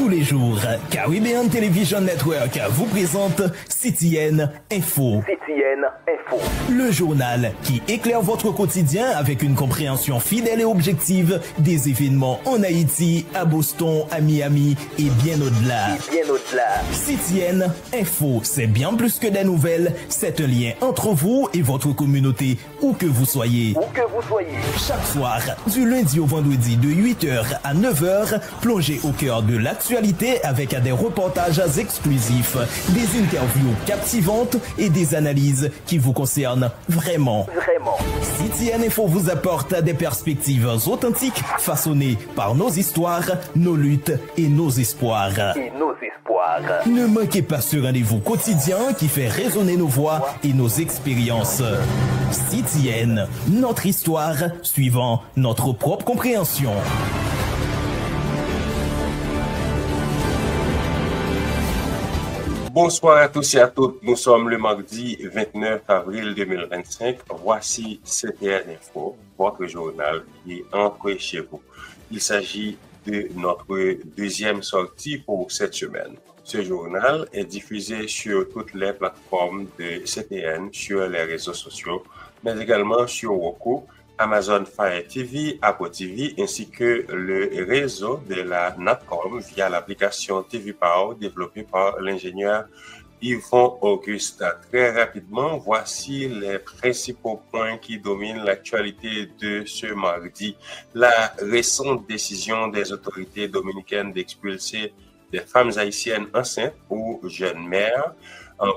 Tous les jours, Caribbean Television Network vous présente CTN Info. CTN Info. Le journal qui éclaire votre quotidien avec une compréhension fidèle et objective des événements en Haïti, à Boston, à Miami et bien au-delà. CTN Info, c'est bien plus que des nouvelles, c'est un lien entre vous et votre communauté, où que vous soyez. Chaque soir, du lundi au vendredi de 8h à 9h, plongez au cœur de l'actualité avec des reportages exclusifs, des interviews captivantes et des analyses qui vous concernent vraiment. CTN Info vous apporte des perspectives authentiques façonnées par nos histoires, nos luttes et nos espoirs. Ne manquez pas ce rendez-vous quotidien qui fait résonner nos voix et nos expériences. CTN, notre histoire suivant notre propre compréhension. Bonsoir à tous et à toutes. Nous sommes le mardi 29 avril 2025. Voici CTN Info, votre journal qui est entré chez vous. Il s'agit de notre deuxième sortie pour cette semaine. Ce journal est diffusé sur toutes les plateformes de CTN, sur les réseaux sociaux, mais également sur Roku, Amazon Fire TV, Apple TV, ainsi que le réseau de la Natcom via l'application TV Power développée par l'ingénieur Yvon Auguste. Très rapidement, voici les principaux points qui dominent l'actualité de ce mardi. La récente décision des autorités dominicaines d'expulser des femmes haïtiennes enceintes ou jeunes mères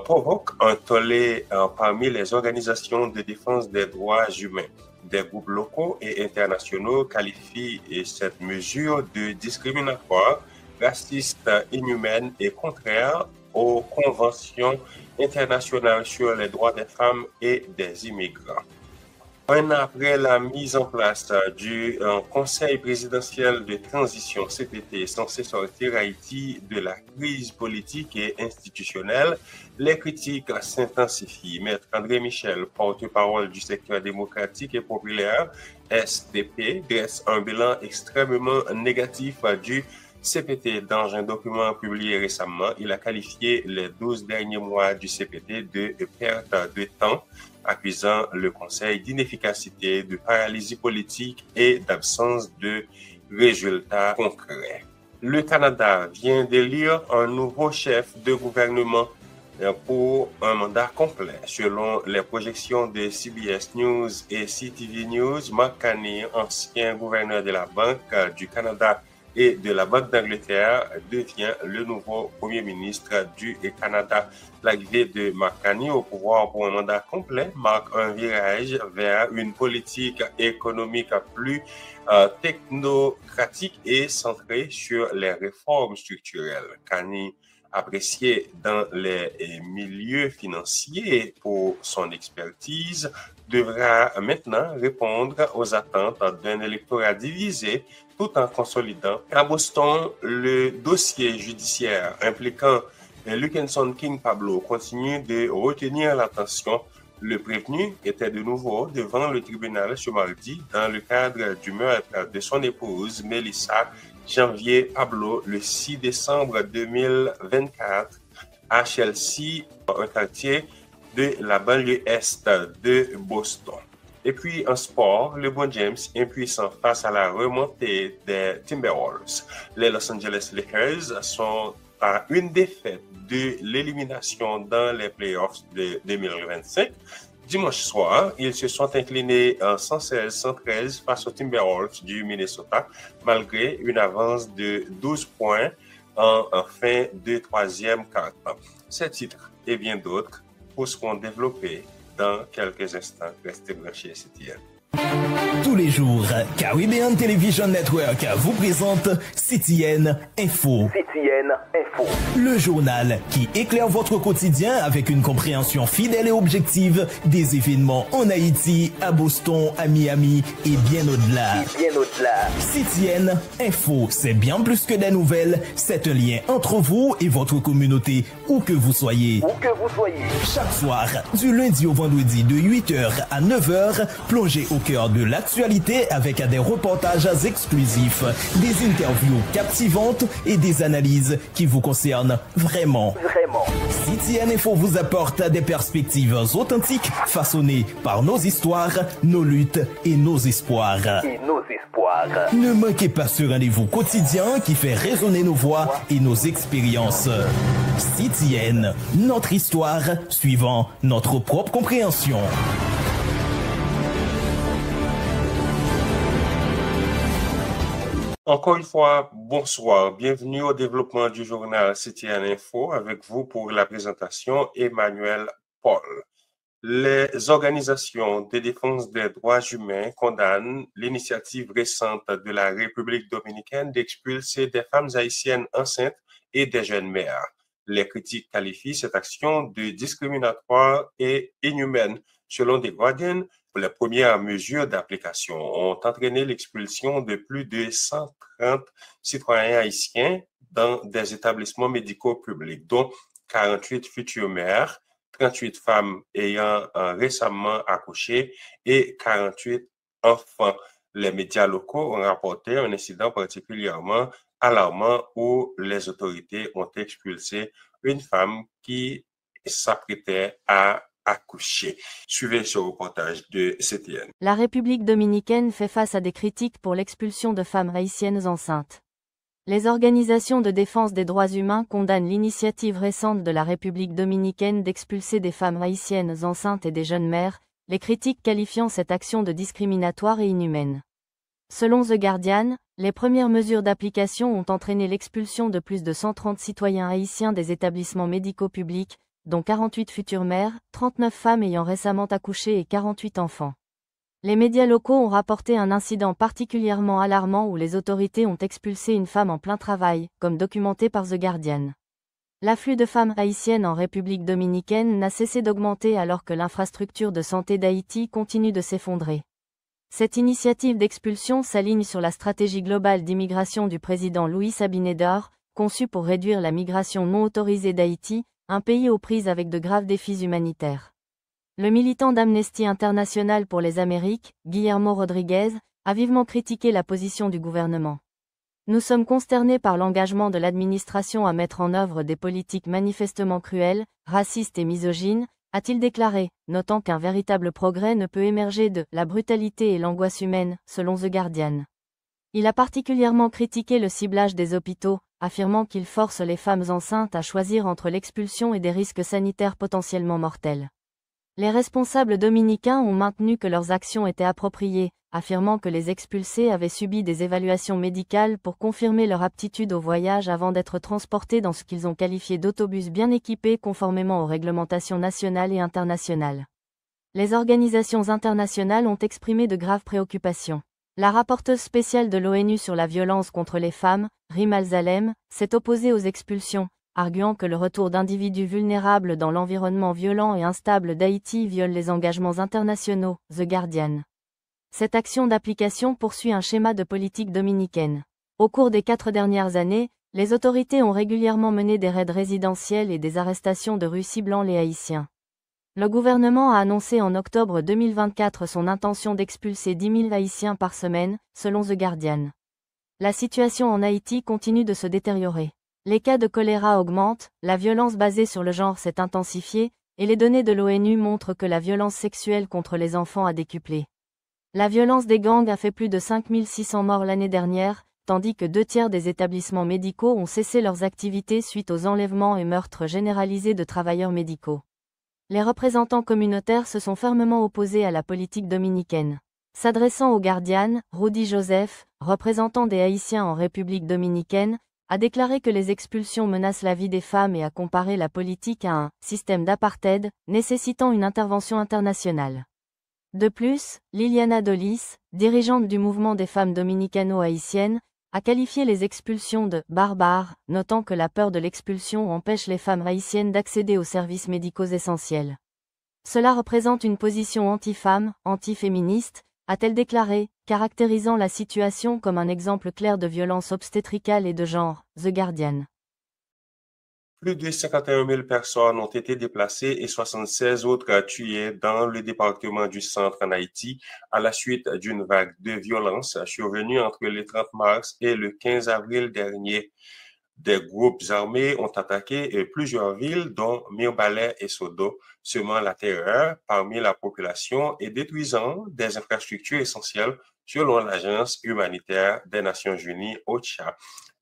provoque un tollé parmi les organisations de défense des droits humains. Des groupes locaux et internationaux qualifient cette mesure de discriminatoire, raciste, inhumaine et contraire aux conventions internationales sur les droits des femmes et des immigrants. Un an après la mise en place du Conseil présidentiel de transition cet été censé sortir Haïti de la crise politique et institutionnelle, les critiques s'intensifient. Maître André Michel, porte-parole du secteur démocratique et populaire, SDP, dresse un bilan extrêmement négatif du CPT. Dans un document publié récemment, il a qualifié les 12 derniers mois du CPT de perte de temps, accusant le Conseil d'inefficacité, de paralysie politique et d'absence de résultats concrets. Le Canada vient d'élire un nouveau chef de gouvernement pour un mandat complet. Selon les projections de CBS News et CTV News, Mark Carney, ancien gouverneur de la Banque du Canada et de la Banque d'Angleterre, devient le nouveau Premier ministre du Canada. L'arrivée de Mark Carney au pouvoir pour un mandat complet marque un virage vers une politique économique plus technocratique et centrée sur les réformes structurelles. Carney, apprécié dans les milieux financiers pour son expertise, devra maintenant répondre aux attentes d'un électorat divisé tout en consolidant. À Boston, le dossier judiciaire impliquant Luckenson King Pablo continue de retenir l'attention. Le prévenu était de nouveau devant le tribunal ce mardi dans le cadre du meurtre de son épouse Melissa Janvier Pablo le 6 décembre 2024 à Chelsea, un quartier de la banlieue est de Boston. Et puis en sport, LeBron James impuissant face à la remontée des Timberwolves. Les Los Angeles Lakers sont à une défaite de l'élimination dans les playoffs de 2025. Dimanche soir, ils se sont inclinés en 116-113 face aux Timberwolves du Minnesota, malgré une avance de 12 points en fin de troisième quart-temps. Ces titres et bien d'autres seront développés dans quelques instants. Restez branchés, CTN. Tous les jours, Caribbean Television Network vous présente CTN Info. Le journal qui éclaire votre quotidien avec une compréhension fidèle et objective des événements en Haïti, à Boston, à Miami et bien au-delà. CTN Info, c'est bien plus que des nouvelles, c'est un lien entre vous et votre communauté, où que vous soyez. Chaque soir, du lundi au vendredi de 8h à 9h, plongez au cœur de l'actualité avec des reportages exclusifs, des interviews captivantes et des analyses qui vous concernent vraiment. CTN Info vous apporte des perspectives authentiques façonnées par nos histoires, nos luttes et nos espoirs. Ne manquez pas ce rendez-vous quotidien qui fait résonner nos voix et nos expériences. CTN, notre histoire suivant notre propre compréhension. Encore une fois, bonsoir. Bienvenue au développement du journal CTN Info avec vous pour la présentation Emmanuel Paul. Les organisations de défense des droits humains condamnent l'initiative récente de la République dominicaine d'expulser des femmes haïtiennes enceintes et des jeunes mères. Les critiques qualifient cette action de discriminatoire et inhumaine. Selon The Guardian, les premières mesures d'application ont entraîné l'expulsion de plus de 130 citoyens haïtiens dans des établissements médicaux publics, dont 48 futures mères, 38 femmes ayant récemment accouché et 48 enfants. Les médias locaux ont rapporté un incident particulièrement alarmant où les autorités ont expulsé une femme qui s'apprêtait à accoucher. Suivez ce reportage de CTN. La République dominicaine fait face à des critiques pour l'expulsion de femmes haïtiennes enceintes. Les organisations de défense des droits humains condamnent l'initiative récente de la République dominicaine d'expulser des femmes haïtiennes enceintes et des jeunes mères, les critiques qualifiant cette action de discriminatoire et inhumaine. Selon The Guardian, les premières mesures d'application ont entraîné l'expulsion de plus de 130 citoyens haïtiens des établissements médicaux publics, dont 48 futures mères, 39 femmes ayant récemment accouché et 48 enfants. Les médias locaux ont rapporté un incident particulièrement alarmant où les autorités ont expulsé une femme en plein travail, comme documenté par The Guardian. L'afflux de femmes haïtiennes en République dominicaine n'a cessé d'augmenter alors que l'infrastructure de santé d'Haïti continue de s'effondrer. Cette initiative d'expulsion s'aligne sur la stratégie globale d'immigration du président Luis Abinader, conçue pour réduire la migration non autorisée d'Haïti, un pays aux prises avec de graves défis humanitaires. Le militant d'Amnesty International pour les Amériques, Guillermo Rodriguez, a vivement critiqué la position du gouvernement. Nous sommes consternés par l'engagement de l'administration à mettre en œuvre des politiques manifestement cruelles, racistes et misogynes, a-t-il déclaré, notant qu'un véritable progrès ne peut émerger de la brutalité et l'angoisse humaine, selon The Guardian. Il a particulièrement critiqué le ciblage des hôpitaux, affirmant qu'il force les femmes enceintes à choisir entre l'expulsion et des risques sanitaires potentiellement mortels. Les responsables dominicains ont maintenu que leurs actions étaient appropriées, affirmant que les expulsés avaient subi des évaluations médicales pour confirmer leur aptitude au voyage avant d'être transportés dans ce qu'ils ont qualifié d'autobus bien équipés conformément aux réglementations nationales et internationales. Les organisations internationales ont exprimé de graves préoccupations. La rapporteuse spéciale de l'ONU sur la violence contre les femmes, Rim Al-Zalem, s'est opposée aux expulsions, arguant que le retour d'individus vulnérables dans l'environnement violent et instable d'Haïti viole les engagements internationaux, The Guardian. Cette action d'application poursuit un schéma de politique dominicaine. Au cours des 4 dernières années, les autorités ont régulièrement mené des raids résidentiels et des arrestations de rue ciblant les Haïtiens. Le gouvernement a annoncé en octobre 2024 son intention d'expulser 10 000 Haïtiens par semaine, selon The Guardian. La situation en Haïti continue de se détériorer. Les cas de choléra augmentent, la violence basée sur le genre s'est intensifiée, et les données de l'ONU montrent que la violence sexuelle contre les enfants a décuplé. La violence des gangs a fait plus de 5 600 morts l'année dernière, tandis que 2/3 des établissements médicaux ont cessé leurs activités suite aux enlèvements et meurtres généralisés de travailleurs médicaux. Les représentants communautaires se sont fermement opposés à la politique dominicaine. S'adressant au Guardian, Rudy Joseph, représentant des Haïtiens en République dominicaine, a déclaré que les expulsions menacent la vie des femmes et a comparé la politique à un « système d'apartheid » nécessitant une intervention internationale. De plus, Liliana Dolis, dirigeante du mouvement des femmes dominicano-haïtiennes, a qualifié les expulsions de « barbares », notant que la peur de l'expulsion empêche les femmes haïtiennes d'accéder aux services médicaux essentiels. Cela représente une position anti-femme, anti-féministe, a-t-elle déclaré, caractérisant la situation comme un exemple clair de violence obstétricale et de genre, The Guardian. Plus de 51 000 personnes ont été déplacées et 76 autres tuées dans le département du Centre en Haïti à la suite d'une vague de violence survenue entre le 30 mars et le 15 avril dernier. Des groupes armés ont attaqué plusieurs villes, dont Mirbalais et Sodo, semant la terreur parmi la population et détruisant des infrastructures essentielles, selon l'Agence humanitaire des Nations Unies, OCHA.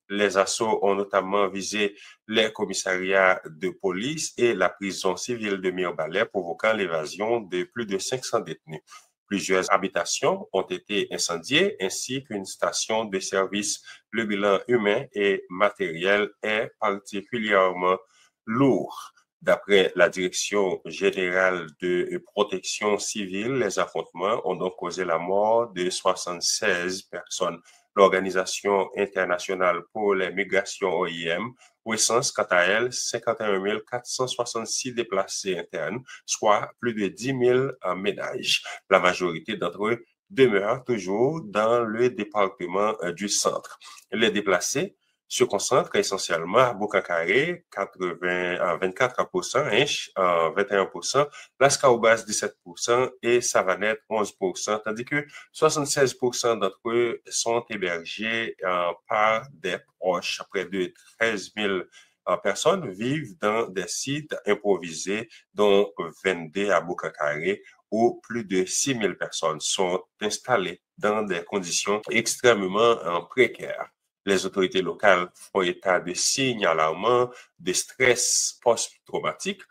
Les assauts ont notamment visé les commissariats de police et la prison civile de Mirbalais, provoquant l'évasion de plus de 500 détenus. Plusieurs habitations ont été incendiées ainsi qu'une station de service. Le bilan humain et matériel est particulièrement lourd. D'après la Direction générale de protection civile, les affrontements ont donc causé la mort de 76 personnes. L'Organisation internationale pour les migrations OIM recense quant à elle 51 466 déplacés internes, soit plus de 10 000 ménages. La majorité d'entre eux demeurent toujours dans le département du centre. Les déplacés se concentrent essentiellement à Boukakaré, 24%, Hinch, 21%, Las Caobas, 17% et Savanette, 11%, tandis que 76% d'entre eux sont hébergés par des proches. Près de 13 000 personnes vivent dans des sites improvisés, dont 22 à Boukakaré, où plus de 6 000 personnes sont installées dans des conditions extrêmement précaires. Les autorités locales font état de signes alarmants de stress post-traumatique,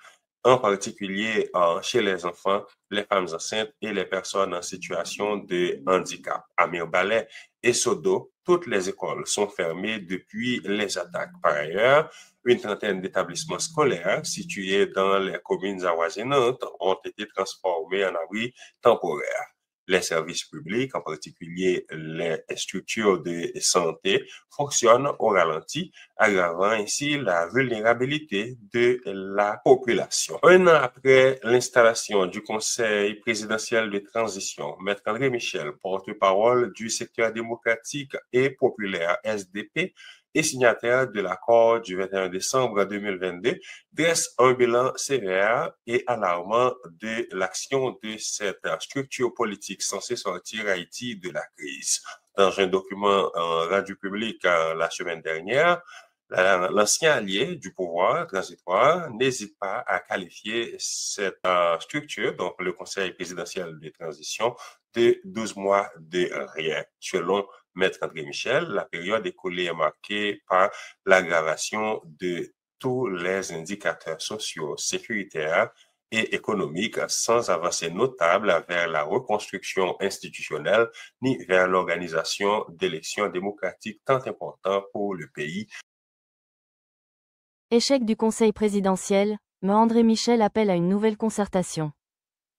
en particulier chez les enfants, les femmes enceintes et les personnes en situation de handicap. À Mirbalais et Sodo, toutes les écoles sont fermées depuis les attaques. Par ailleurs, une trentaine d'établissements scolaires situés dans les communes avoisinantes ont été transformés en abris temporaires. Les services publics, en particulier les structures de santé, fonctionnent au ralenti, aggravant ainsi la vulnérabilité de la population. Un an après l'installation du Conseil présidentiel de transition, Maître André Michel, porte-parole du secteur démocratique et populaire SDP, et signataire de l'accord du 21 décembre 2022, dresse un bilan sévère et alarmant de l'action de cette structure politique censée sortir Haïti de la crise. Dans un document rendu public la semaine dernière, l'ancien allié du pouvoir transitoire n'hésite pas à qualifier cette structure, donc le Conseil présidentiel de transition, de 12 mois de rien. Selon Maître André Michel, la période écoulée est marquée par l'aggravation de tous les indicateurs sociaux, sécuritaires et économiques, sans avancée notable vers la reconstruction institutionnelle ni vers l'organisation d'élections démocratiques tant importantes pour le pays. Échec du Conseil présidentiel, M. André Michel appelle à une nouvelle concertation.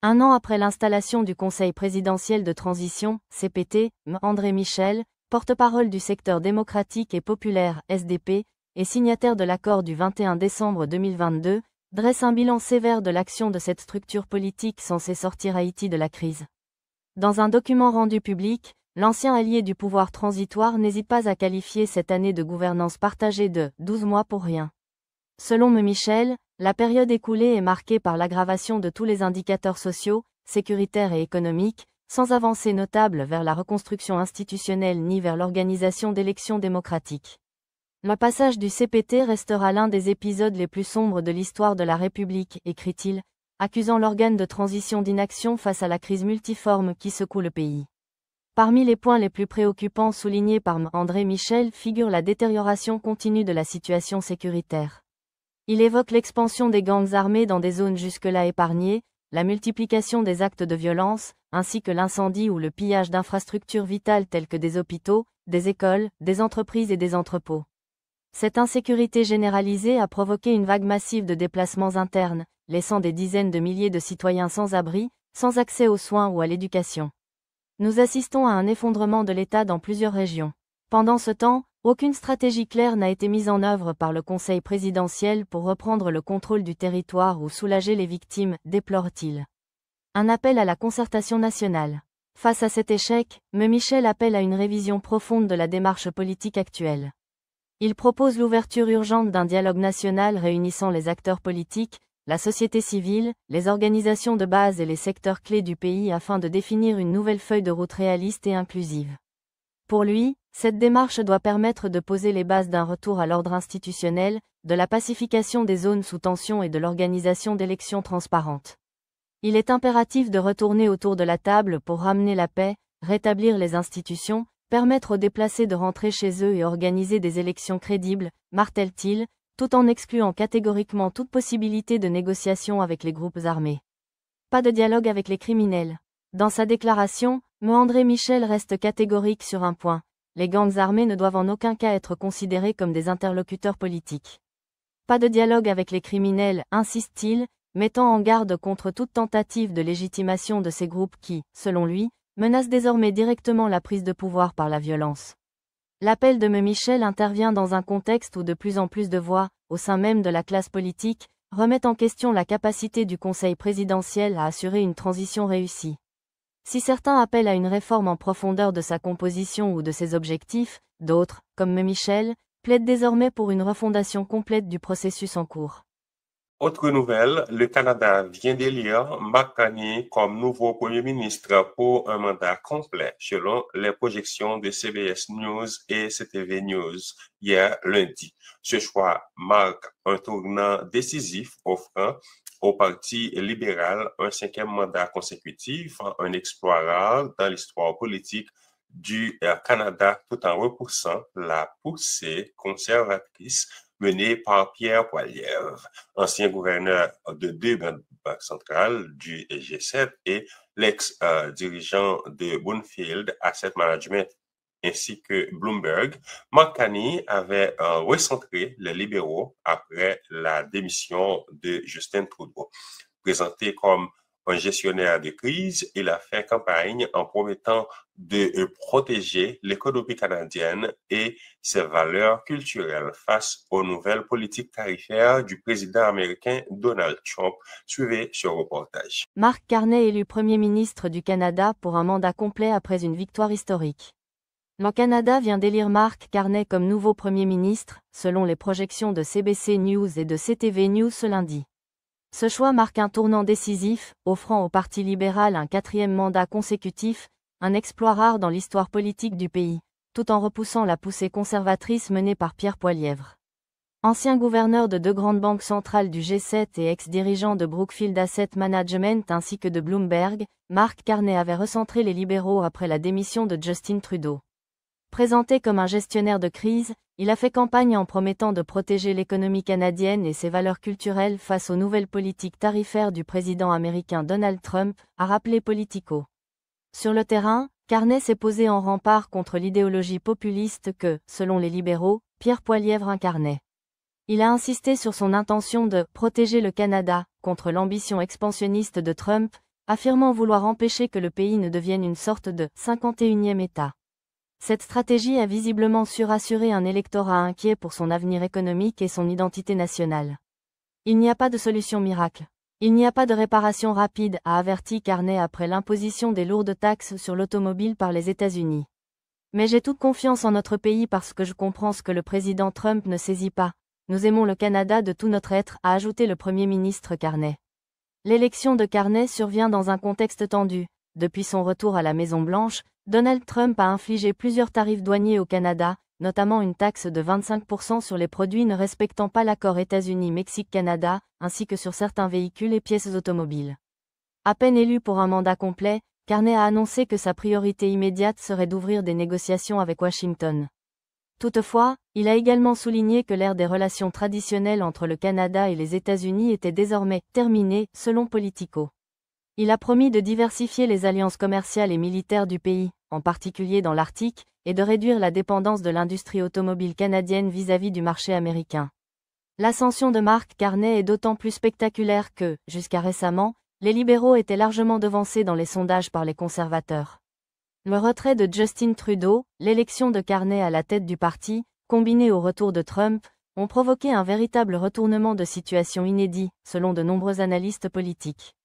Un an après l'installation du Conseil présidentiel de transition, CPT, M. André Michel, porte-parole du secteur démocratique et populaire, SDP, et signataire de l'accord du 21 décembre 2022, dresse un bilan sévère de l'action de cette structure politique censée sortir Haïti de la crise. Dans un document rendu public, l'ancien allié du pouvoir transitoire n'hésite pas à qualifier cette année de gouvernance partagée de « 12 mois pour rien ». Selon M. Michel, la période écoulée est marquée par l'aggravation de tous les indicateurs sociaux, sécuritaires et économiques, sans avancée notable vers la reconstruction institutionnelle ni vers l'organisation d'élections démocratiques. Le passage du CPT restera l'un des épisodes les plus sombres de l'histoire de la République, écrit-il, accusant l'organe de transition d'inaction face à la crise multiforme qui secoue le pays. Parmi les points les plus préoccupants soulignés par M. André Michel figure la détérioration continue de la situation sécuritaire. Il évoque l'expansion des gangs armés dans des zones jusque-là épargnées, la multiplication des actes de violence, ainsi que l'incendie ou le pillage d'infrastructures vitales telles que des hôpitaux, des écoles, des entreprises et des entrepôts. Cette insécurité généralisée a provoqué une vague massive de déplacements internes, laissant des dizaines de milliers de citoyens sans abri, sans accès aux soins ou à l'éducation. Nous assistons à un effondrement de l'État dans plusieurs régions. Pendant ce temps, aucune stratégie claire n'a été mise en œuvre par le Conseil présidentiel pour reprendre le contrôle du territoire ou soulager les victimes, déplore-t-il. Un appel à la concertation nationale. Face à cet échec, M. Michel appelle à une révision profonde de la démarche politique actuelle. Il propose l'ouverture urgente d'un dialogue national réunissant les acteurs politiques, la société civile, les organisations de base et les secteurs clés du pays afin de définir une nouvelle feuille de route réaliste et inclusive. Pour lui, cette démarche doit permettre de poser les bases d'un retour à l'ordre institutionnel, de la pacification des zones sous tension et de l'organisation d'élections transparentes. Il est impératif de retourner autour de la table pour ramener la paix, rétablir les institutions, permettre aux déplacés de rentrer chez eux et organiser des élections crédibles, martèle-t-il, tout en excluant catégoriquement toute possibilité de négociation avec les groupes armés. Pas de dialogue avec les criminels. Dans sa déclaration, André Michel reste catégorique sur un point. Les gangs armés ne doivent en aucun cas être considérés comme des interlocuteurs politiques. Pas de dialogue avec les criminels, insiste-t-il, mettant en garde contre toute tentative de légitimation de ces groupes qui, selon lui, menacent désormais directement la prise de pouvoir par la violence. L'appel de Michel intervient dans un contexte où de plus en plus de voix, au sein même de la classe politique, remettent en question la capacité du Conseil présidentiel à assurer une transition réussie. Si certains appellent à une réforme en profondeur de sa composition ou de ses objectifs, d'autres, comme Michel, plaident désormais pour une refondation complète du processus en cours. Autre nouvelle, le Canada vient d'élire Mark Carney comme nouveau Premier ministre pour un mandat complet, selon les projections de CBS News et CTV News hier lundi. Ce choix marque un tournant décisif offrant au Parti libéral un 5e mandat consécutif, un exploit rare dans l'histoire politique du Canada, tout en repoussant la poussée conservatrice menée par Pierre Poilievre, ancien gouverneur de 2 banques centrales du G7 et l'ex-dirigeant de Brookfield Asset Management ainsi que Bloomberg. Mark Carney avait recentré les libéraux après la démission de Justin Trudeau. Présenté comme un gestionnaire de crise, il a fait campagne en promettant de protéger l'économie canadienne et ses valeurs culturelles face aux nouvelles politiques tarifaires du président américain Donald Trump. Suivez ce reportage. Mark Carney élu Premier ministre du Canada pour un mandat complet après une victoire historique. Le Canada vient d'élire Mark Carney comme nouveau Premier ministre, selon les projections de CBC News et de CTV News ce lundi. Ce choix marque un tournant décisif, offrant au Parti libéral un 4e mandat consécutif, un exploit rare dans l'histoire politique du pays, tout en repoussant la poussée conservatrice menée par Pierre Poilievre. Ancien gouverneur de 2 grandes banques centrales du G7 et ex-dirigeant de Brookfield Asset Management ainsi que de Bloomberg, Mark Carney avait recentré les libéraux après la démission de Justin Trudeau. Présenté comme un gestionnaire de crise, il a fait campagne en promettant de protéger l'économie canadienne et ses valeurs culturelles face aux nouvelles politiques tarifaires du président américain Donald Trump, a rappelé Politico. Sur le terrain, Carney s'est posé en rempart contre l'idéologie populiste que, selon les libéraux, Pierre Poilievre incarnait. Il a insisté sur son intention de « protéger le Canada » contre l'ambition expansionniste de Trump, affirmant vouloir empêcher que le pays ne devienne une sorte de « 51e État ». Cette stratégie a visiblement su rassurer un électorat inquiet pour son avenir économique et son identité nationale. Il n'y a pas de solution miracle. Il n'y a pas de réparation rapide, a averti Carney après l'imposition des lourdes taxes sur l'automobile par les États-Unis. Mais j'ai toute confiance en notre pays parce que je comprends ce que le président Trump ne saisit pas. Nous aimons le Canada de tout notre être, a ajouté le Premier ministre Carney. L'élection de Carney survient dans un contexte tendu. Depuis son retour à la Maison-Blanche, Donald Trump a infligé plusieurs tarifs douaniers au Canada, notamment une taxe de 25% sur les produits ne respectant pas l'accord États-Unis-Mexique-Canada, ainsi que sur certains véhicules et pièces automobiles. À peine élu pour un mandat complet, Carney a annoncé que sa priorité immédiate serait d'ouvrir des négociations avec Washington. Toutefois, il a également souligné que l'ère des relations traditionnelles entre le Canada et les États-Unis était désormais terminée, selon Politico. Il a promis de diversifier les alliances commerciales et militaires du pays, en particulier dans l'Arctique, et de réduire la dépendance de l'industrie automobile canadienne vis-à-vis du marché américain. L'ascension de Mark Carney est d'autant plus spectaculaire que, jusqu'à récemment, les libéraux étaient largement devancés dans les sondages par les conservateurs. Le retrait de Justin Trudeau, l'élection de Carney à la tête du parti, combiné au retour de Trump, ont provoqué un véritable retournement de situation inédit, selon de nombreux analystes politiques.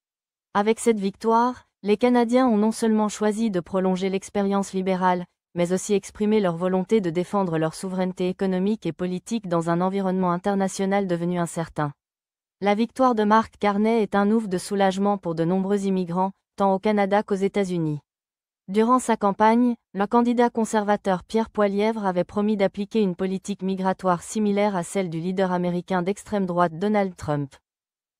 Avec cette victoire, les Canadiens ont non seulement choisi de prolonger l'expérience libérale, mais aussi exprimer leur volonté de défendre leur souveraineté économique et politique dans un environnement international devenu incertain. La victoire de Mark Carney est un ouf de soulagement pour de nombreux immigrants, tant au Canada qu'aux États-Unis. Durant sa campagne, le candidat conservateur Pierre Poilievre avait promis d'appliquer une politique migratoire similaire à celle du leader américain d'extrême droite Donald Trump.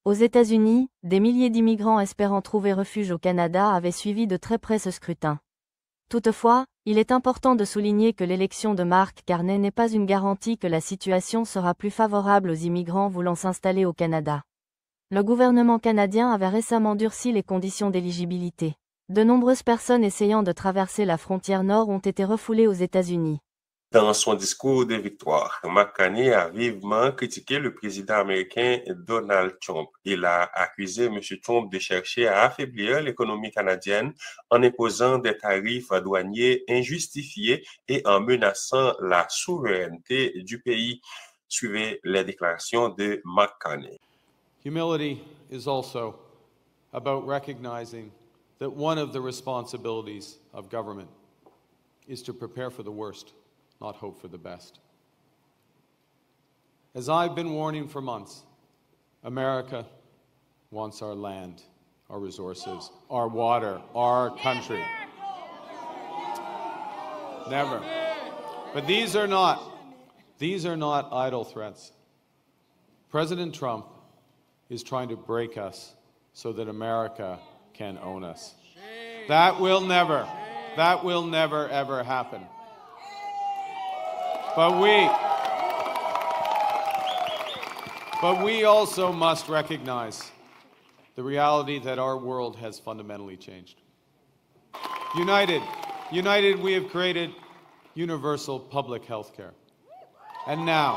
Aux États-Unis, des milliers d'immigrants espérant trouver refuge au Canada avaient suivi de très près ce scrutin. Toutefois, il est important de souligner que l'élection de Mark Carney n'est pas une garantie que la situation sera plus favorable aux immigrants voulant s'installer au Canada. Le gouvernement canadien avait récemment durci les conditions d'éligibilité. De nombreuses personnes essayant de traverser la frontière nord ont été refoulées aux États-Unis. Dans son discours de victoire, Mark Carney a vivement critiqué le président américain Donald Trump. Il a accusé M. Trump de chercher à affaiblir l'économie canadienne en imposant des tarifs douaniers injustifiés et en menaçant la souveraineté du pays. Suivez les déclarations de Mark Carney. Humility is also about recognizing that one of the responsibilities of government is to prepare for the worst, not hope for the best. As I've been warning for months, America wants our land, our resources, our water, our country. Never. But these are not idle threats. President Trump is trying to break us so that America can own us. That will never ever happen. But we also must recognize the reality that our world has fundamentally changed. United, we have created universal public health care. And now,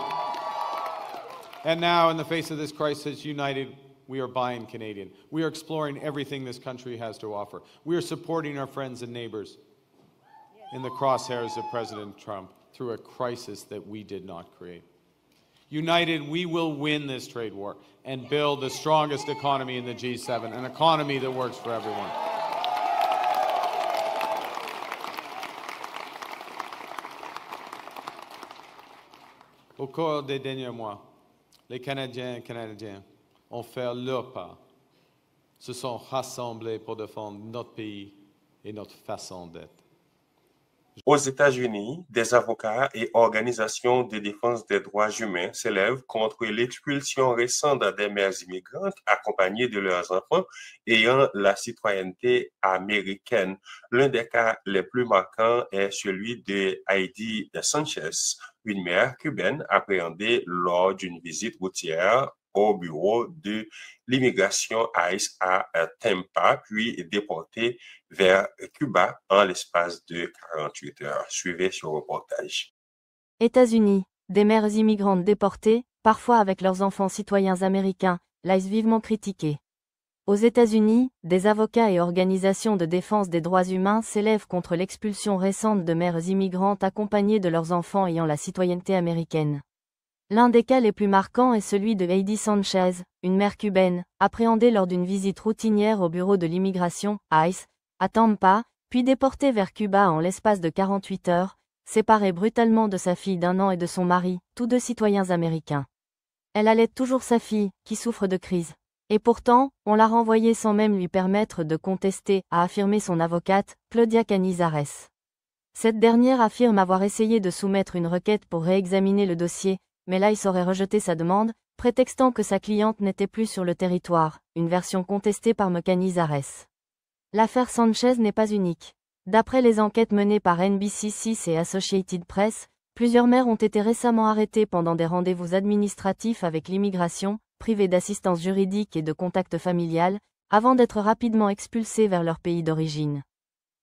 in the face of this crisis, united, we are buying Canadian. We are exploring everything this country has to offer. We are supporting our friends and neighbors in the crosshairs of President Trump through a crisis that we did not create. United, we will win this trade war and build the strongest economy in the G7, an economy that works for everyone. Au cours des derniers mois, les Canadiens et Canadiennes ont fait leur part, se sont rassemblés pour défendre notre pays et notre façon d'être. Aux États-Unis, des avocats et organisations de défense des droits humains s'élèvent contre l'expulsion récente des mères immigrantes accompagnées de leurs enfants ayant la citoyenneté américaine. L'un des cas les plus marquants est celui de Heidi Sanchez, une mère cubaine appréhendée lors d'une visite routière au bureau de l'immigration ICE à Tampa, puis déportée vers Cuba en l'espace de 48 heures. Suivez ce reportage. États-Unis, des mères immigrantes déportées, parfois avec leurs enfants citoyens américains, l'ICE vivement critiqué. Aux États-Unis, des avocats et organisations de défense des droits humains s'élèvent contre l'expulsion récente de mères immigrantes accompagnées de leurs enfants ayant la citoyenneté américaine. L'un des cas les plus marquants est celui de Heidi Sanchez, une mère cubaine, appréhendée lors d'une visite routinière au bureau de l'immigration, ICE, à Tampa, puis déportée vers Cuba en l'espace de 48 heures, séparée brutalement de sa fille d'1 an et de son mari, tous deux citoyens américains. Elle allait toujours sa fille, qui souffre de crise. Et pourtant, on l'a renvoyée sans même lui permettre de contester, a affirmé son avocate, Claudia Canizares. Cette dernière affirme avoir essayé de soumettre une requête pour réexaminer le dossier, mais l'ICE aurait rejeté sa demande, prétextant que sa cliente n'était plus sur le territoire, une version contestée par Canizares. L'affaire Sanchez n'est pas unique. D'après les enquêtes menées par NBC6 et Associated Press, plusieurs mères ont été récemment arrêtées pendant des rendez-vous administratifs avec l'immigration, privées d'assistance juridique et de contact familial, avant d'être rapidement expulsées vers leur pays d'origine.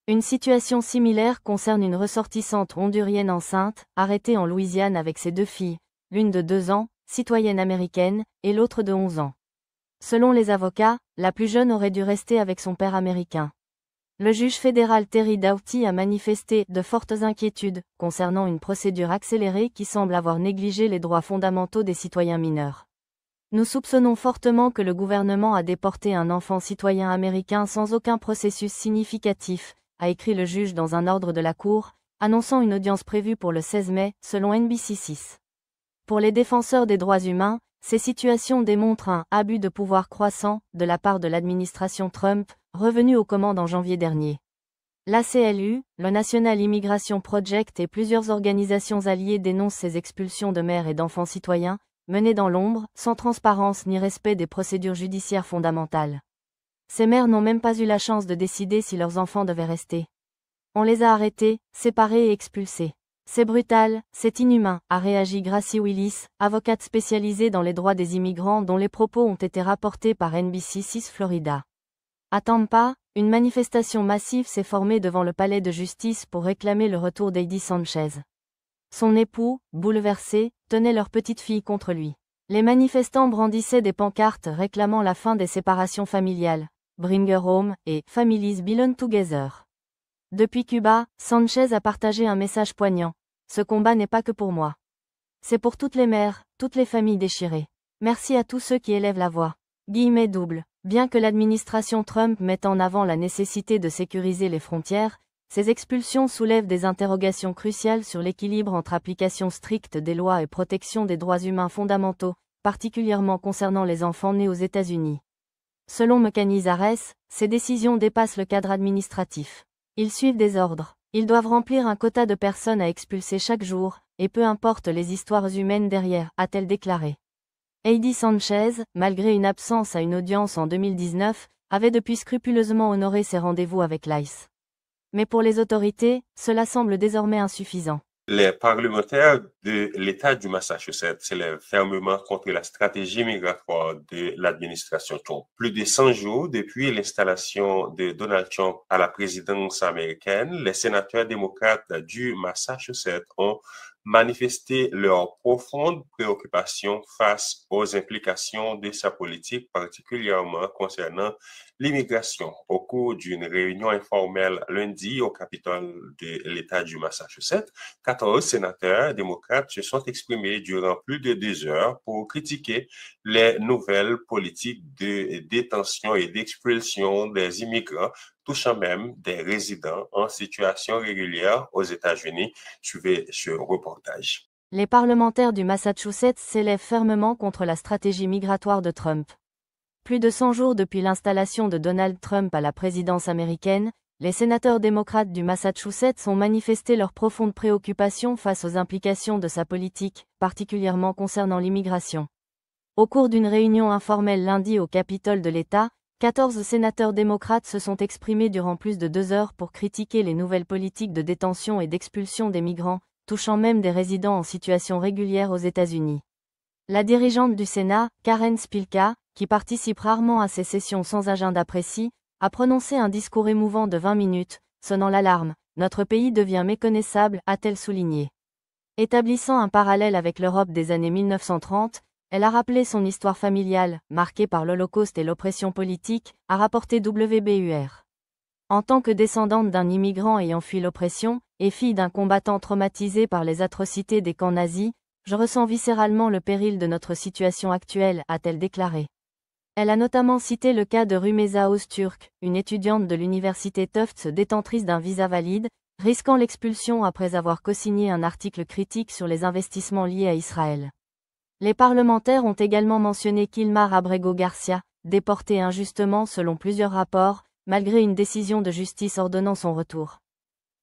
Une situation similaire concerne une ressortissante hondurienne enceinte, arrêtée en Louisiane avec ses 2 filles, l'une de 2 ans, citoyenne américaine, et l'autre de 11 ans. Selon les avocats, la plus jeune aurait dû rester avec son père américain. Le juge fédéral Terry Doughty a manifesté de fortes inquiétudes concernant une procédure accélérée qui semble avoir négligé les droits fondamentaux des citoyens mineurs. Nous soupçonnons fortement que le gouvernement a déporté un enfant citoyen américain sans aucun processus significatif, a écrit le juge dans un ordre de la Cour, annonçant une audience prévue pour le 16 mai, selon NBC6. Pour les défenseurs des droits humains, ces situations démontrent un « abus de pouvoir croissant » de la part de l'administration Trump, revenue aux commandes en janvier dernier. L'ACLU, le National Immigration Project et plusieurs organisations alliées dénoncent ces expulsions de mères et d'enfants citoyens, menées dans l'ombre, sans transparence ni respect des procédures judiciaires fondamentales. Ces mères n'ont même pas eu la chance de décider si leurs enfants devaient rester. On les a arrêtés, séparés et expulsés. C'est brutal, c'est inhumain, a réagi Gracie Willis, avocate spécialisée dans les droits des immigrants dont les propos ont été rapportés par NBC6 Florida. À Tampa, une manifestation massive s'est formée devant le palais de justice pour réclamer le retour d'Heidi Sanchez. Son époux, bouleversé, tenait leur petite fille contre lui. Les manifestants brandissaient des pancartes réclamant la fin des séparations familiales, Bring Her Home et Families Belong Together. Depuis Cuba, Sanchez a partagé un message poignant. Ce combat n'est pas que pour moi. C'est pour toutes les mères, toutes les familles déchirées. Merci à tous ceux qui élèvent la voix. Guillemets double. Bien que l'administration Trump mette en avant la nécessité de sécuriser les frontières, ces expulsions soulèvent des interrogations cruciales sur l'équilibre entre application stricte des lois et protection des droits humains fondamentaux, particulièrement concernant les enfants nés aux États-Unis. Selon Mecanizares, ces décisions dépassent le cadre administratif. Ils suivent des ordres. Ils doivent remplir un quota de personnes à expulser chaque jour, et peu importe les histoires humaines derrière, a-t-elle déclaré. Heidi Sanchez, malgré une absence à une audience en 2019, avait depuis scrupuleusement honoré ses rendez-vous avec l'ICE. Mais pour les autorités, cela semble désormais insuffisant. Les parlementaires de l'État du Massachusetts s'élèvent fermement contre la stratégie migratoire de l'administration Trump. Plus de 100 jours depuis l'installation de Donald Trump à la présidence américaine, les sénateurs démocrates du Massachusetts ont manifesté leur profonde préoccupation face aux implications de sa politique, particulièrement concernant l'immigration. Au cours d'une réunion informelle lundi au Capitole de l'État du Massachusetts, 14 sénateurs démocrates se sont exprimés durant plus de 2 heures pour critiquer les nouvelles politiques de détention et d'expulsion des immigrants, touchant même des résidents en situation régulière aux États-Unis. Suivez ce reportage. Les parlementaires du Massachusetts s'élèvent fermement contre la stratégie migratoire de Trump. Plus de 100 jours depuis l'installation de Donald Trump à la présidence américaine, les sénateurs démocrates du Massachusetts ont manifesté leur profonde préoccupation face aux implications de sa politique, particulièrement concernant l'immigration. Au cours d'une réunion informelle lundi au Capitole de l'État, 14 sénateurs démocrates se sont exprimés durant plus de 2 heures pour critiquer les nouvelles politiques de détention et d'expulsion des migrants, touchant même des résidents en situation régulière aux États-Unis. La dirigeante du Sénat, Karen Spilka, qui participe rarement à ces sessions sans agenda précis, a prononcé un discours émouvant de 20 minutes, sonnant l'alarme. Notre pays devient méconnaissable, a-t-elle souligné. Établissant un parallèle avec l'Europe des années 1930, elle a rappelé son histoire familiale, marquée par l'Holocauste et l'oppression politique, a rapporté WBUR. En tant que descendante d'un immigrant ayant fui l'oppression, et fille d'un combattant traumatisé par les atrocités des camps nazis, je ressens viscéralement le péril de notre situation actuelle, a-t-elle déclaré. Elle a notamment cité le cas de Rumeysa Öztürk, une étudiante de l'université Tufts détentrice d'un visa valide, risquant l'expulsion après avoir co-signé un article critique sur les investissements liés à Israël. Les parlementaires ont également mentionné Kilmar Abrego Garcia, déporté injustement selon plusieurs rapports, malgré une décision de justice ordonnant son retour.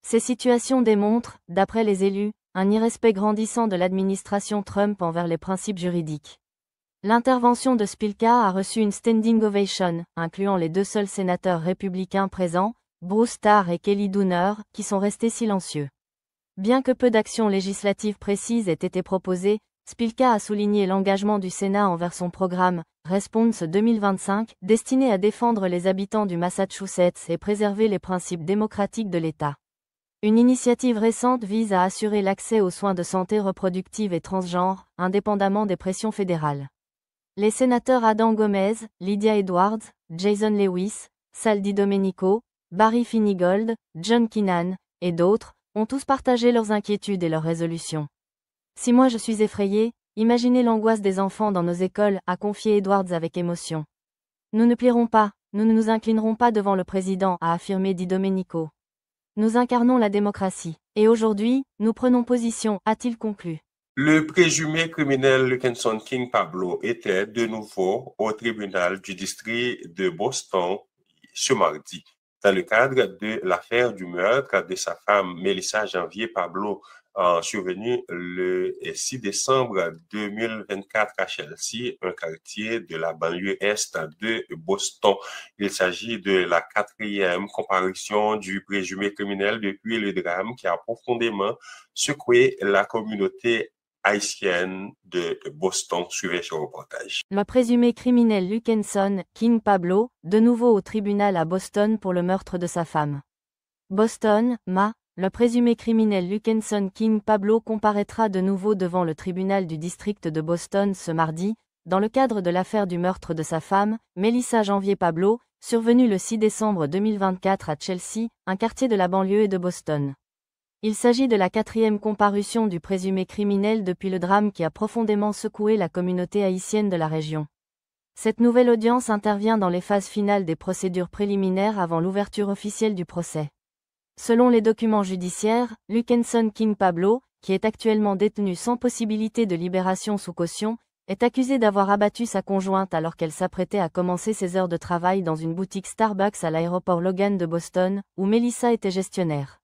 Ces situations démontrent, d'après les élus, un irrespect grandissant de l'administration Trump envers les principes juridiques. L'intervention de Spilka a reçu une standing ovation, incluant les 2 seuls sénateurs républicains présents, Bruce Starr et Kelly Dooner, qui sont restés silencieux. Bien que peu d'actions législatives précises aient été proposées, Spilka a souligné l'engagement du Sénat envers son programme, Response 2025, destiné à défendre les habitants du Massachusetts et préserver les principes démocratiques de l'État. Une initiative récente vise à assurer l'accès aux soins de santé reproductive et transgenre, indépendamment des pressions fédérales. Les sénateurs Adam Gomez, Lydia Edwards, Jason Lewis, Sal DiDomenico, Barry Finigold, John Keenan, et d'autres, ont tous partagé leurs inquiétudes et leurs résolutions. Si moi je suis effrayé, imaginez l'angoisse des enfants dans nos écoles, a confié Edwards avec émotion. Nous ne plierons pas, nous ne nous inclinerons pas devant le président, a affirmé DiDomenico. Nous incarnons la démocratie. Et aujourd'hui, nous prenons position, a-t-il conclu. Le présumé criminel Luckenson King Pablo était de nouveau au tribunal du district de Boston ce mardi, dans le cadre de l'affaire du meurtre de sa femme Melissa Janvier Pablo, survenu le 6 décembre 2024 à Chelsea, un quartier de la banlieue est de Boston. Il s'agit de la 4e comparution du présumé criminel depuis le drame qui a profondément secoué la communauté haïtienne de Boston. Suivez ce reportage. Le présumé criminel Luckenson King Pablo, de nouveau au tribunal à Boston pour le meurtre de sa femme. Boston, Ma. Le présumé criminel Luckenson King Pablo comparaîtra de nouveau devant le tribunal du district de Boston ce mardi, dans le cadre de l'affaire du meurtre de sa femme, Melissa Janvier Pablo, survenue le 6 décembre 2024 à Chelsea, un quartier de la banlieue et de Boston. Il s'agit de la 4e comparution du présumé criminel depuis le drame qui a profondément secoué la communauté haïtienne de la région. Cette nouvelle audience intervient dans les phases finales des procédures préliminaires avant l'ouverture officielle du procès. Selon les documents judiciaires, Luckenson King Pablo, qui est actuellement détenu sans possibilité de libération sous caution, est accusé d'avoir abattu sa conjointe alors qu'elle s'apprêtait à commencer ses heures de travail dans une boutique Starbucks à l'aéroport Logan de Boston, où Melissa était gestionnaire.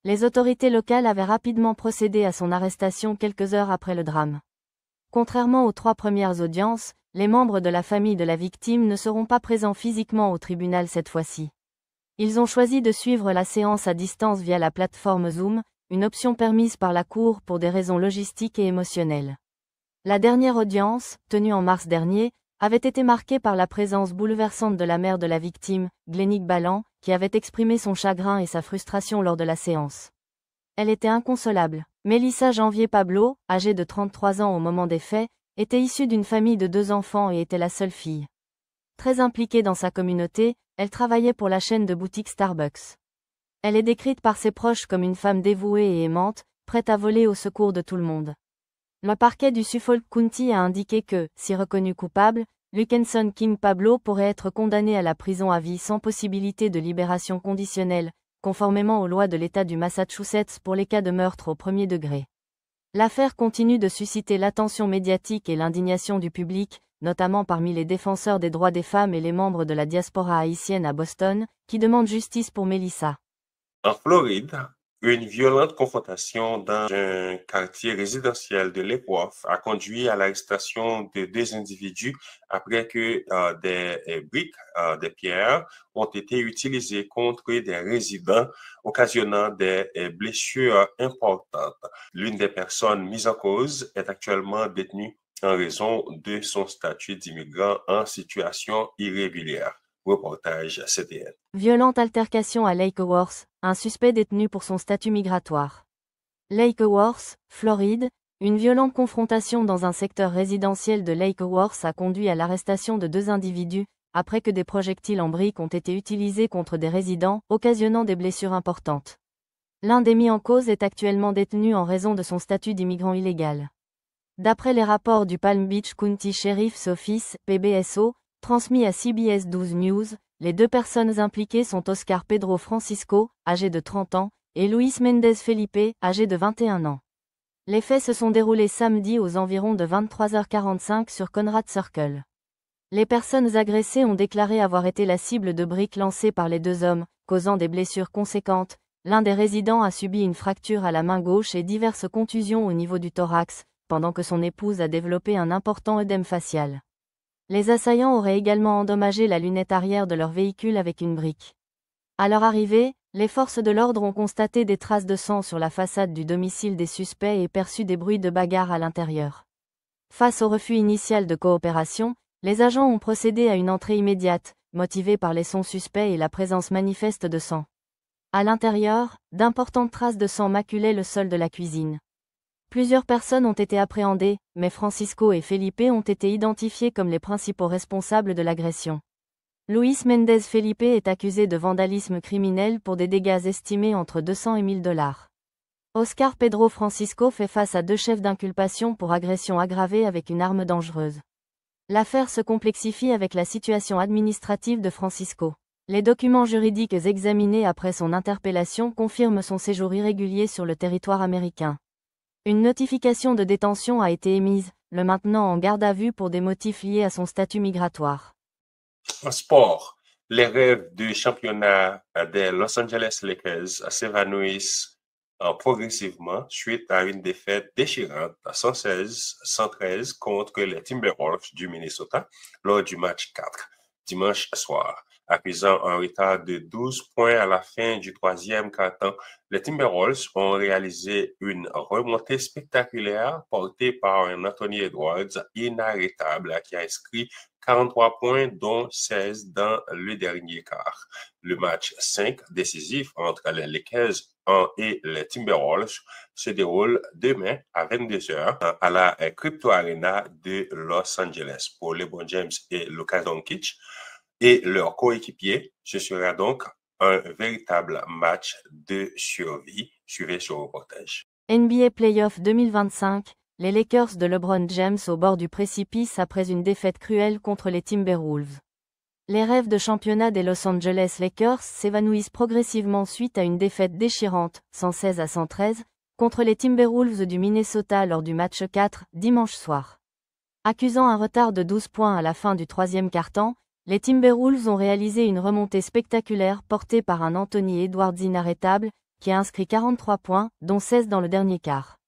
Les autorités locales avaient rapidement procédé à son arrestation quelques heures après le drame. Contrairement aux 3 premières audiences, les membres de la famille de la victime ne seront pas présents physiquement au tribunal cette fois-ci. Ils ont choisi de suivre la séance à distance via la plateforme Zoom, une option permise par la Cour pour des raisons logistiques et émotionnelles. La dernière audience, tenue en mars dernier, avait été marquée par la présence bouleversante de la mère de la victime, Glennick Ballan, qui avait exprimé son chagrin et sa frustration lors de la séance. Elle était inconsolable. Melissa Janvier Pablo, âgée de 33 ans au moment des faits, était issue d'une famille de 2 enfants et était la seule fille. Très impliquée dans sa communauté, elle travaillait pour la chaîne de boutiques Starbucks. Elle est décrite par ses proches comme une femme dévouée et aimante, prête à voler au secours de tout le monde. Le parquet du Suffolk County a indiqué que, si reconnu coupable, Luckenson King Pablo pourrait être condamné à la prison à vie sans possibilité de libération conditionnelle, conformément aux lois de l'État du Massachusetts pour les cas de meurtre au premier degré. L'affaire continue de susciter l'attention médiatique et l'indignation du public, notamment parmi les défenseurs des droits des femmes et les membres de la diaspora haïtienne à Boston, qui demandent justice pour Melissa. En Floride, une violente confrontation dans un quartier résidentiel de Lake Worth a conduit à l'arrestation de 2 individus après que des briques, des pierres, ont été utilisées contre des résidents, occasionnant des blessures importantes. L'une des personnes mises en cause est actuellement détenue en raison de son statut d'immigrant en situation irrégulière. Reportage CTN. Violente altercation à Lake Worth, un suspect détenu pour son statut migratoire. Lake Worth, Floride, une violente confrontation dans un secteur résidentiel de Lake Worth a conduit à l'arrestation de 2 individus, après que des projectiles en briques ont été utilisés contre des résidents, occasionnant des blessures importantes. L'un des mis en cause est actuellement détenu en raison de son statut d'immigrant illégal. D'après les rapports du Palm Beach County Sheriff's Office, PBSO, transmis à CBS 12 News, les 2 personnes impliquées sont Oscar Pedro Francisco, âgé de 30 ans, et Luis Mendez Felipe, âgé de 21 ans. Les faits se sont déroulés samedi aux environs de 23h45 sur Conrad Circle. Les personnes agressées ont déclaré avoir été la cible de briques lancées par les 2 hommes, causant des blessures conséquentes. L'un des résidents a subi une fracture à la main gauche et diverses contusions au niveau du thorax, pendant que son épouse a développé un important œdème facial. Les assaillants auraient également endommagé la lunette arrière de leur véhicule avec une brique. À leur arrivée, les forces de l'ordre ont constaté des traces de sang sur la façade du domicile des suspects et perçu des bruits de bagarre à l'intérieur. Face au refus initial de coopération, les agents ont procédé à une entrée immédiate, motivée par les sons suspects et la présence manifeste de sang. À l'intérieur, d'importantes traces de sang maculaient le sol de la cuisine. Plusieurs personnes ont été appréhendées, mais Francisco et Felipe ont été identifiés comme les principaux responsables de l'agression. Luis Mendez Felipe est accusé de vandalisme criminel pour des dégâts estimés entre 200 et 1000 $. Oscar Pedro Francisco fait face à 2 chefs d'inculpation pour agression aggravée avec une arme dangereuse. L'affaire se complexifie avec la situation administrative de Francisco. Les documents juridiques examinés après son interpellation confirment son séjour irrégulier sur le territoire américain. Une notification de détention a été émise, le maintenant en garde à vue pour des motifs liés à son statut migratoire. En sport, les rêves du championnat des Los Angeles Lakers s'évanouissent progressivement suite à une défaite déchirante 116-113 contre les Timberwolves du Minnesota lors du match 4 dimanche soir. Accusant un retard de 12 points à la fin du troisième quart-temps, les Timberwolves ont réalisé une remontée spectaculaire portée par un Anthony Edwards inarrêtable qui a inscrit 43 points, dont 16 dans le dernier quart. Le match 5 décisif entre les Lakers et les Timberwolves se déroule demain à 22h à la Crypto Arena de Los Angeles. Pour LeBron James et Luka Doncic et leurs coéquipiers, ce sera donc un véritable match de survie. Suivez ce reportage. NBA Playoff 2025, les Lakers de LeBron James au bord du précipice après une défaite cruelle contre les Timberwolves. Les rêves de championnat des Los Angeles Lakers s'évanouissent progressivement suite à une défaite déchirante, 116-113, contre les Timberwolves du Minnesota lors du match 4, dimanche soir. Accusant un retard de 12 points à la fin du troisième quart-temps, les Timberwolves ont réalisé une remontée spectaculaire portée par un Anthony Edwards inarrêtable, qui a inscrit 43 points, dont 16 dans le dernier quart.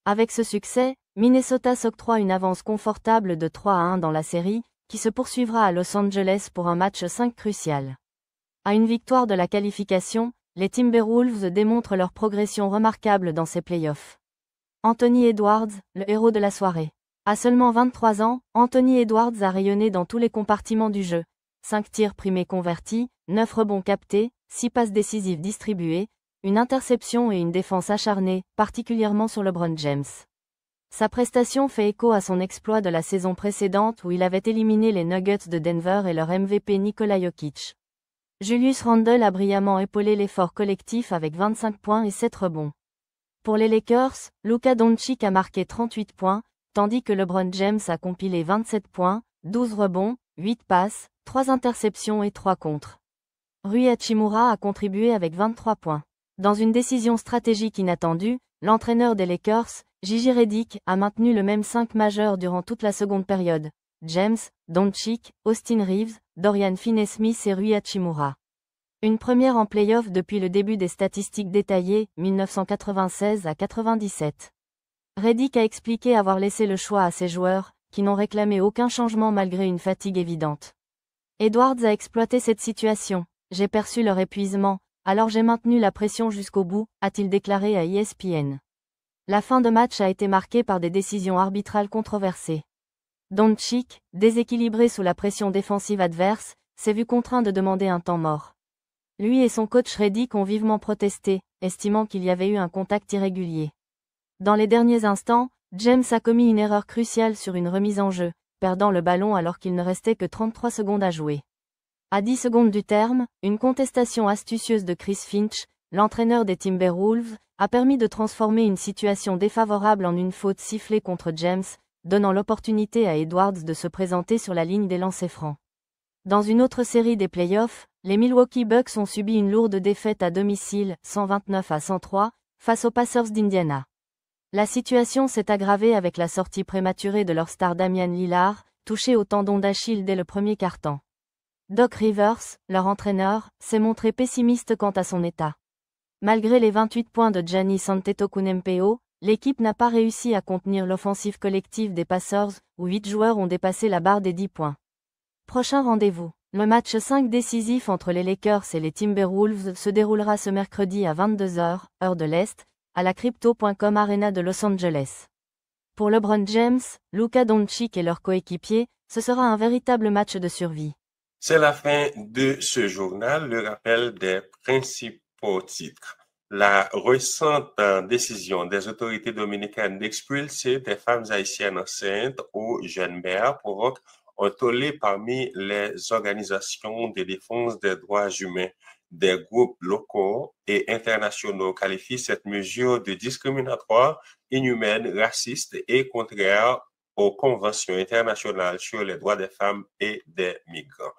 Avec ce succès, Minnesota s'octroie une avance confortable de 3-1 dans la série, qui se poursuivra à Los Angeles pour un match 5 crucial. À une victoire de la qualification, les Timberwolves démontrent leur progression remarquable dans ces playoffs. Anthony Edwards, le héros de la soirée. À seulement 23 ans, Anthony Edwards a rayonné dans tous les compartiments du jeu. 5 tirs primés convertis, 9 rebonds captés, 6 passes décisives distribuées, une interception et une défense acharnée, particulièrement sur LeBron James. Sa prestation fait écho à son exploit de la saison précédente où il avait éliminé les Nuggets de Denver et leur MVP Nikola Jokic. Julius Randle a brillamment épaulé l'effort collectif avec 25 points et 7 rebonds. Pour les Lakers, Luka Doncic a marqué 38 points, tandis que LeBron James a compilé 27 points, 12 rebonds, 8 passes, 3 interceptions et 3 contres. Rui Hachimura a contribué avec 23 points. Dans une décision stratégique inattendue, l'entraîneur des Lakers, J.J. Redick, a maintenu le même 5 majeur durant toute la seconde période. James, Doncic, Austin Reeves, Dorian Finney-Smith et Rui Hachimura. Une première en play-off depuis le début des statistiques détaillées, 1996 à 97. Redick a expliqué avoir laissé le choix à ses joueurs, qui n'ont réclamé aucun changement malgré une fatigue évidente. Edwards a exploité cette situation. J'ai perçu leur épuisement, alors j'ai maintenu la pression jusqu'au bout, a-t-il déclaré à ESPN. La fin de match a été marquée par des décisions arbitrales controversées. Doncic, déséquilibré sous la pression défensive adverse, s'est vu contraint de demander un temps mort. Lui et son coach Redick ont vivement protesté, estimant qu'il y avait eu un contact irrégulier. Dans les derniers instants, James a commis une erreur cruciale sur une remise en jeu, perdant le ballon alors qu'il ne restait que 33 secondes à jouer. À 10 secondes du terme, une contestation astucieuse de Chris Finch, l'entraîneur des Timberwolves, a permis de transformer une situation défavorable en une faute sifflée contre James, donnant l'opportunité à Edwards de se présenter sur la ligne des lancers francs. Dans une autre série des playoffs, les Milwaukee Bucks ont subi une lourde défaite à domicile, 129-103, face aux Pacers d'Indiana. La situation s'est aggravée avec la sortie prématurée de leur star Damian Lillard, touché au tendon d'Achille dès le premier quart-temps. Doc Rivers, leur entraîneur, s'est montré pessimiste quant à son état. Malgré les 28 points de Giannis Antetokounmpo, l'équipe n'a pas réussi à contenir l'offensive collective des Pacers, où 8 joueurs ont dépassé la barre des 10 points. Prochain rendez-vous. Le match 5 décisif entre les Lakers et les Timberwolves se déroulera ce mercredi à 22h, heure de l'Est, à la Crypto.com Arena de Los Angeles. Pour LeBron James, Luka Doncic et leurs coéquipiers, ce sera un véritable match de survie. C'est la fin de ce journal, le rappel des principaux titres. La récente décision des autorités dominicaines d'expulser des femmes haïtiennes enceintes aux jeunes mères provoque un tollé parmi les organisations de défense des droits humains. Des groupes locaux et internationaux qualifient cette mesure de discriminatoire, inhumaine, raciste et contraire aux conventions internationales sur les droits des femmes et des migrants.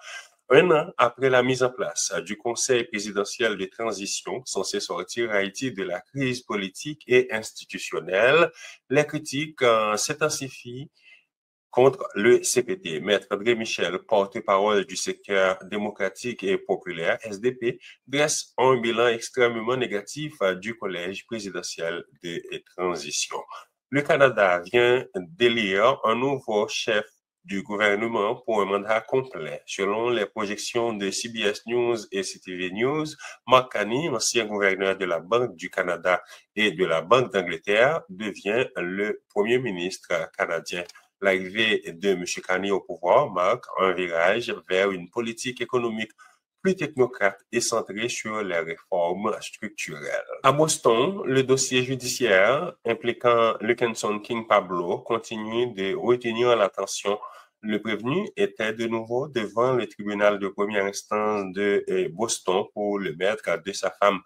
Un an après la mise en place du Conseil présidentiel de transition censé sortir Haïti de la crise politique et institutionnelle, les critiques s'intensifient contre le CPT. Maître André Michel, porte-parole du secteur démocratique et populaire, SDP, dresse un bilan extrêmement négatif du collège présidentiel de transition. Le Canada vient d'élire un nouveau chef du gouvernement pour un mandat complet. Selon les projections de CBS News et CTV News, Mark Carney, ancien gouverneur de la Banque du Canada et de la Banque d'Angleterre, devient le premier ministre canadien. L'arrivée de M. Carney au pouvoir marque un virage vers une politique économique plus technocrate et centrée sur les réformes structurelles. À Boston, le dossier judiciaire impliquant Luckenson King Pablo continue de retenir l'attention. Le prévenu était de nouveau devant le tribunal de première instance de Boston pour le mettre de sa femme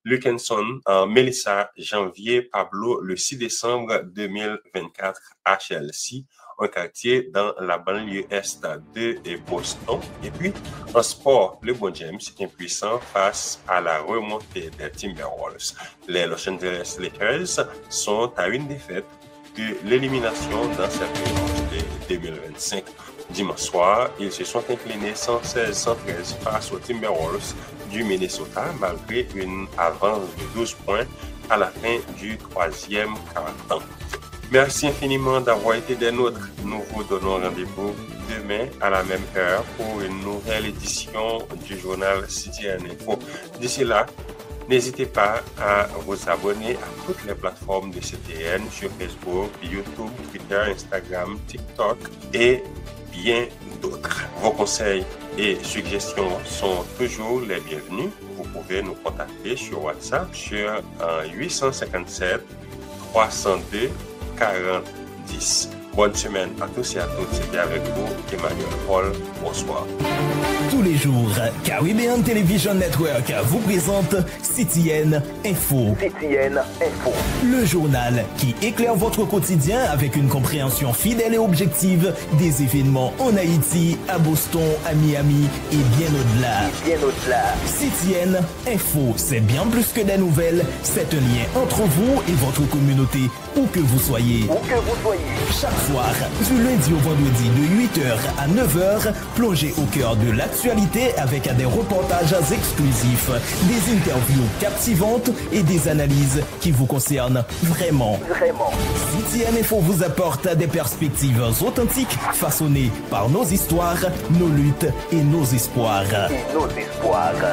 Luckenson, Melissa Janvier Pablo, le 6 décembre 2024 à Chelsea, un quartier dans la banlieue est de Boston. Et puis, en sport, le LeBron James impuissant face à la remontée des Timberwolves. Les Los Angeles Lakers sont à une défaite de l'élimination dans cette playoff de 2025. Dimanche soir, ils se sont inclinés 116-113 face aux Timberwolves du Minnesota, malgré une avance de 12 points à la fin du troisième quart-temps. Merci infiniment d'avoir été des nôtres. Nous vous donnons rendez-vous demain à la même heure pour une nouvelle édition du journal CTN Info. D'ici là, n'hésitez pas à vous abonner à toutes les plateformes de CTN sur Facebook, YouTube, Twitter, Instagram, TikTok et bien d'autres. Vos conseils et suggestions sont toujours les bienvenus. Vous pouvez nous contacter sur WhatsApp sur 857 302 4010. Bonne semaine à tous et à toutes. C'était avec vous, Emmanuel Paul. Bonsoir. Tous les jours, Caribbean Television Network vous présente CTN Info. CTN Info. Le journal qui éclaire votre quotidien avec une compréhension fidèle et objective des événements en Haïti, à Boston, à Miami et bien au-delà. CTN Info, c'est bien plus que des nouvelles, c'est un lien entre vous et votre communauté, où que vous soyez. Chaque soir, du lundi au vendredi de 8h à 9h, plongez au cœur de l'actualité avec des reportages exclusifs, des interviews captivantes et des analyses qui vous concernent vraiment. CTN Info vous apporte des perspectives authentiques façonnées par nos histoires, nos luttes et nos espoirs.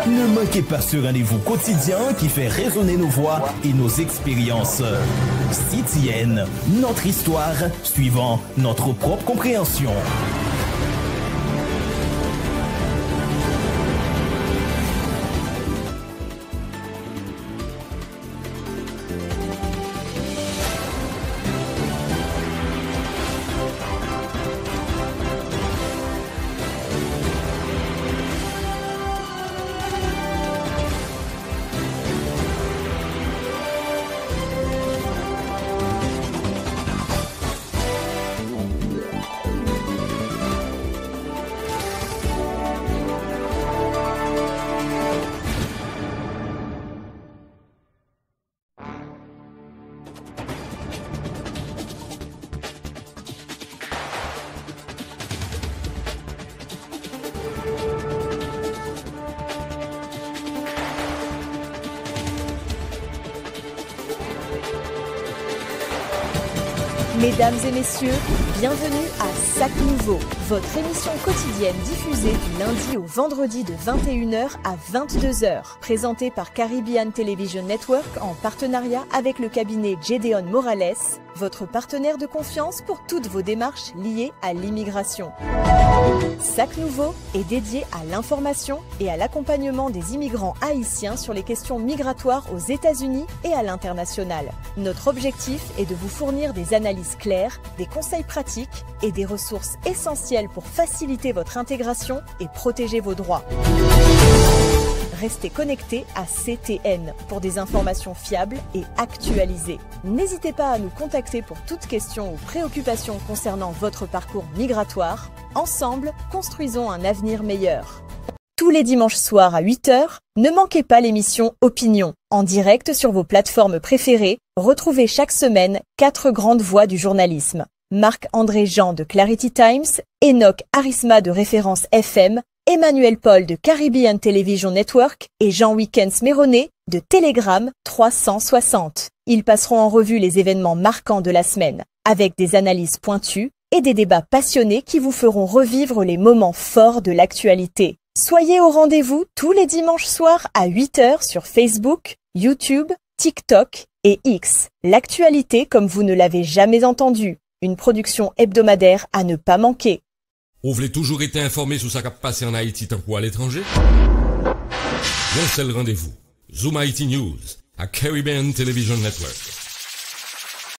Ne manquez pas ce rendez-vous quotidien qui fait résonner nos voix et nos expériences. CTN, notre histoire, suivant notre propre compréhension. Mesdames et messieurs, bienvenue à Sac Nouveau, votre émission quotidienne diffusée du lundi au vendredi de 21h à 22h, présentée par Caribbean Television Network en partenariat avec le cabinet Gédéon Morales, votre partenaire de confiance pour toutes vos démarches liées à l'immigration. Sac Nouveau est dédié à l'information et à l'accompagnement des immigrants haïtiens sur les questions migratoires aux États-Unis et à l'international. Notre objectif est de vous fournir des analyses claires, des conseils pratiques et des ressources essentielles pour faciliter votre intégration et protéger vos droits. Restez connectés à CTN pour des informations fiables et actualisées. N'hésitez pas à nous contacter pour toute question ou préoccupation concernant votre parcours migratoire. Ensemble, construisons un avenir meilleur. Tous les dimanches soirs à 8h, ne manquez pas l'émission Opinion. En direct sur vos plateformes préférées, retrouvez chaque semaine 4 grandes voix du journalisme. Marc-André Jean de Clarity Times, Enoch Arisma de Référence FM, Emmanuel Paul de Caribbean Television Network et Jean Weekends Méronnet de Telegram 360. Ils passeront en revue les événements marquants de la semaine, avec des analyses pointues et des débats passionnés qui vous feront revivre les moments forts de l'actualité. Soyez au rendez-vous tous les dimanches soirs à 8h sur Facebook, YouTube, TikTok et X. L'actualité comme vous ne l'avez jamais entendue. Une production hebdomadaire à ne pas manquer. Vous voulez toujours été informé sur ce qui a passé en Haïti tant qu'à l'étranger? Un seul rendez-vous. Zoom Haïti News à Caribbean Television Network.